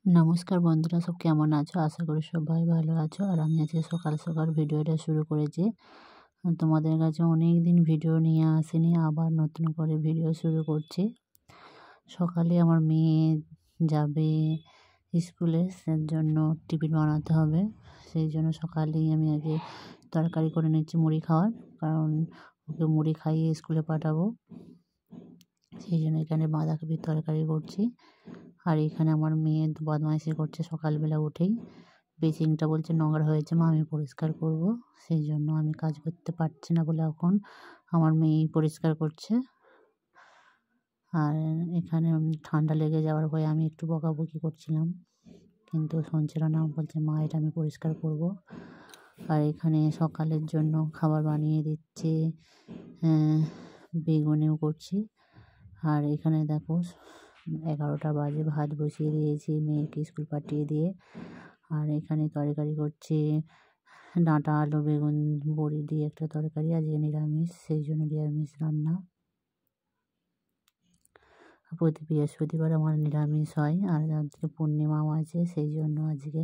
নমস্কার বন্ধুরা, সব কেমন আছো? আশা করি সবাই ভালো আছো। আর আমি আজকে সকাল সকাল ভিডিওটা শুরু করেছি। তোমাদের কাছে অনেক দিন ভিডিও নিয়ে আসিনি, আবার নতুন করে ভিডিও শুরু করছি। সকালে আমার মেয়ে যাবে স্কুলে, সেই জন্য টিফিন বানাতে হবে। সেই জন্য সকালেই আমি আগে তরকারি করে নিচ্ছি মুড়ি খাওয়ার, কারণ ওকে মুড়ি খাইয়ে স্কুলে পাঠাবো। সেই জন্য এখানে বাঁধাকপির তরকারি করছি। আর এখানে আমার মেয়ে বদমাইশি করছে, সকালবেলা উঠেই বেসিনটা বলছে নোংরা হয়েছে, মা আমি পরিষ্কার করব। সেই জন্য আমি কাজ করতে পারছি না বলে এখন আমার মেয়েই পরিষ্কার করছে। আর এখানে ঠান্ডা লেগে যাওয়ার ভয়ে আমি একটু বকাবকি করছিলাম, কিন্তু শুনছিল না, বলছে মা এটা আমি পরিষ্কার করব। আর এখানে সকালের জন্য খাবার বানিয়ে দিচ্ছি, বেগুনিও করছি। আর এখানে দেখো 11টা বাজে, ভাত বসিয়ে দিয়েছি মেয়েকে স্কুল পাঠিয়ে দিয়ে। আর এখানে তরকারি করছি, ডাঁটা আলু বেগুন বড়ি দিয়ে একটা তরকারি, আজকে নিরামিষ, সেই জন্য নিরামিষ রান্না। প্রতি বৃহস্পতিবার আমার নিরামিষ হয়, আর আজকে পূর্ণিমাও আছে, সেই জন্য আজকে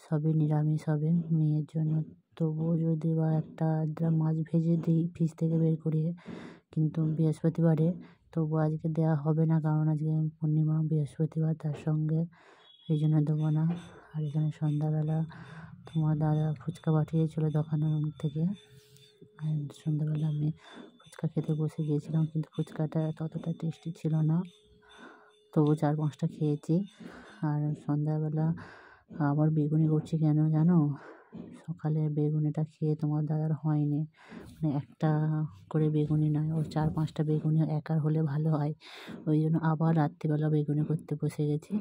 সবই নিরামিষ হবে মেয়ের জন্য। তবুও যদি বা একটা মাছ ভেজে দিই ফ্রিজ থেকে বের করিয়ে, কিন্তু বৃহস্পতিবারে তবু আজকে দেওয়া হবে না, কারণ আজকে পূর্ণিমা বৃহস্পতিবার, তার সঙ্গে এই জন্য দেবো না। আর এখানে সন্ধ্যাবেলা তোমার দাদা ফুচকা পাঠিয়েছিল দোকানের থেকে, আর সন্ধ্যাবেলা আমি ফুচকা খেতে বসে গিয়েছিলাম, কিন্তু ফুচকাটা ততটা টেস্টি ছিল না, তবু 4-5টা খেয়েছি। আর সন্ধ্যাবেলা আবার বেগুনি করছি, কেন জানো? সকালে বেগুনিটা খেয়ে তোমার দাদার হয়নি, মানে একটা করে বেগুনি নয়, ওর 4-5টা বেগুনি একার হলে ভালো হয়, ওই জন্য আবার রাত্রিবেলা বেগুনি করতে বসে গেছি।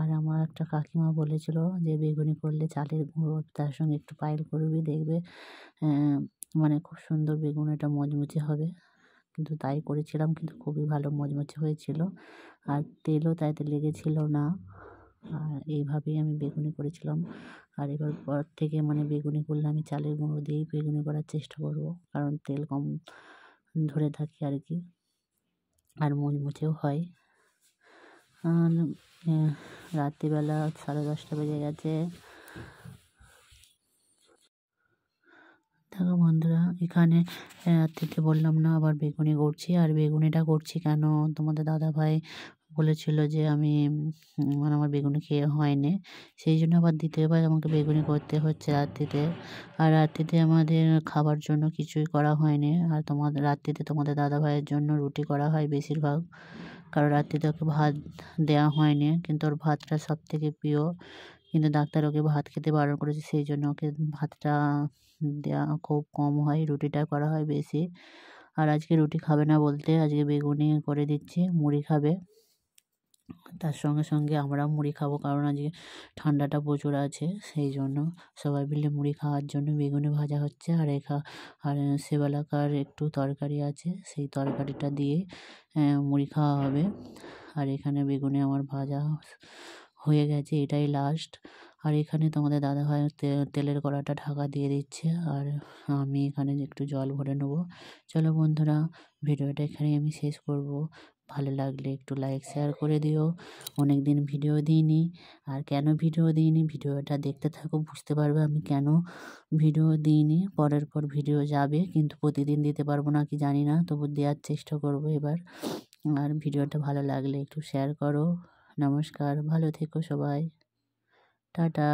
আর আমার একটা কাকিমা বলেছিল যে বেগুনি করলে চালের গুঁড়ো তার সঙ্গে একটু পায়েল করবি, দেখবে মানে খুব সুন্দর বেগুনিটা মচমচে হবে। কিন্তু তাই করেছিলাম, কিন্তু খুবই ভালো মচমচে হয়েছিল, আর তেলও তাইতে লেগেছিল না। আর এইভাবেই আমি বেগুনি করেছিলাম। আর এবার পর থেকে মানে বেগুনি করলে আমি চালের গুঁড়ো দিয়েই বেগুনি করার চেষ্টা করব, কারণ তেল কম ধরে থাকে আর কি, আর মচমচেও হয়। আর রাত্রিবেলা 10:30 বেজে গেছে। দেখো বন্ধুরা, এখানে রাত্রিতে বললাম না আবার বেগুনি করছি। আর বেগুনিটা করছি কেন, তোমাদের দাদাভাই বলেছিল যে আমি মানে আমার বেগুনি খেয়ে হয়নি, সেই জন্য আবার দ্বিতীয়বার আমাকে বেগুনি করতে হচ্ছে রাত্রিতে। আর রাত্রিতে আমাদের খাবার জন্য কিছুই করা হয়নি, আর রাত্রিতে তোমাদের দাদাভাইয়ের জন্য রুটি করা হয় বেশিরভাগ, কারণ রাত্রিতে ওকে ভাত দেওয়া হয়নি, কিন্তু ওর ভাতটা সব থেকে প্রিয়, কিন্তু ডাক্তার ওকে ভাত খেতে বারণ করেছে, সেই জন্য ওকে ভাতটা দেওয়া খুব কম হয়, রুটিটা করা হয় বেশি। আর আজকে রুটি খাবে না বলতে আজকে বেগুনি করে দিচ্ছি, মুড়ি খাবে, তার সঙ্গে সঙ্গে আমরাও মুড়ি খাবো, কারণ আজকে ঠান্ডাটা প্রচুর আছে, সেই জন্য সবাই মিলে মুড়ি খাওয়ার জন্য বেগুনি ভাজা হচ্ছে। আর সেবেলাকার একটু তরকারি আছে, সেই তরকারিটা দিয়ে মুড়ি খাওয়া হবে। আর এখানে বেগুনি আমার ভাজা হয়ে গেছে, এটাই লাস্ট। আর এখানে তোমাদের দাদাভাই তেলের কড়াটা ঢাকা দিয়ে দিচ্ছে, আর আমি এখানে একটু জল ভরে নেবো। চলো বন্ধুরা, ভিডিওটা এখানে আমি শেষ করব। ভালো লাগলে একটু লাইক শেয়ার করে দিও। অনেক দিন ভিডিও দিইনি, আর কেন ভিডিও দিইনি ভিডিওটা দেখতে থাকো, বুঝতে পারবে আমি কেন ভিডিও দিইনি। পরের পর ভিডিও যাবে, কিন্তু প্রতিদিন দিতে পারবো না কি জানি না, তবু দেওয়ার চেষ্টা করব এবার। আর ভিডিওটা ভালো লাগলে একটু শেয়ার করো। নমস্কার, ভালো থেকো সবাই, টাটা।